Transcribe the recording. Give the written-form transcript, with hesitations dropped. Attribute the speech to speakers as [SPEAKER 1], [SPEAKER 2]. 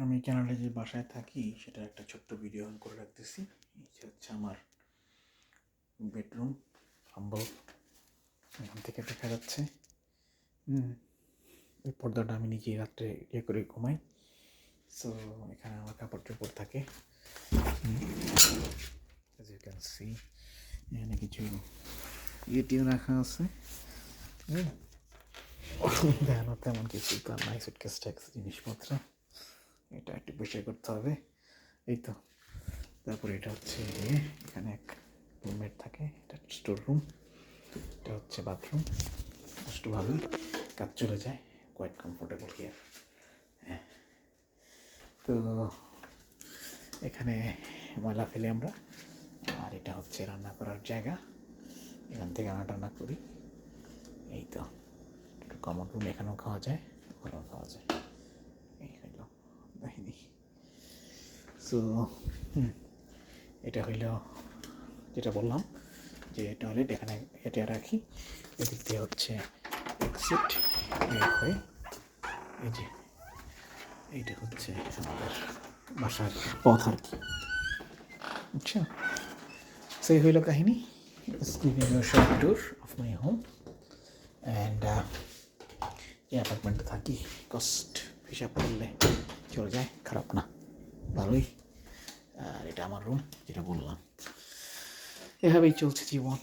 [SPEAKER 1] আমি কানাডায় যে বাসায় থাকি সেটার একটা ছোট্ট ভিডিও অন করে রাখতেছি। এই যে হচ্ছে আমার বেডরুম, হাম্বল, এখান থেকে দেখা যাচ্ছে। এই পর্দাটা আমি নিজেই রাত্রে করে ঘুমাই। সো এখানে আমার কাপড় চোপড় থাকে। As you can see, এখানে কিছু ইয়েটিও রাখা আছে। দেখানো তেমন কিছু তো নাই, সুটকেস ট্যাক্স জিনিসপত্র, এটা একটু পরিষ্কার করতে হবে। এই তো, তারপরে এটা হচ্ছে এখানে এক রুমমেট থাকে, এটা স্টোর রুম, এটা হচ্ছে বাথরুম। সুষ্ঠুভাবেই কাজ চলে যায়, কোয়াইট কমফোর্টেবল হিয়ার। হ্যাঁ, তো এখানে ময়লা ফেলে আমরা। আর এটা হচ্ছে রান্না করার জায়গা, এখান থেকে রান্না করি। এই তো একটু কমন রুম, এখানেও খাওয়া যায়, ওখানেও খাওয়া যায়। এই হইল বাহিনী। সো এটা হইল যেটা বললাম যে টয়লেট, এখানে এটা রাখি। এদিক দিয়ে হচ্ছে এক্সিট হয়ে, এই যে এইটা হচ্ছে আমাদের বাসার পথ আর কি। আচ্ছা, সেই হইল কাহিনী। Giving you short tour of my home and এই অ্যাপার্টমেন্টে থাকি। কস্ট হিসাব করলে চলে যায়, খারাপ না, ভালোই। আর এটা আমার রুম, যেটা বললাম। এভাবেই চলছে জীবন।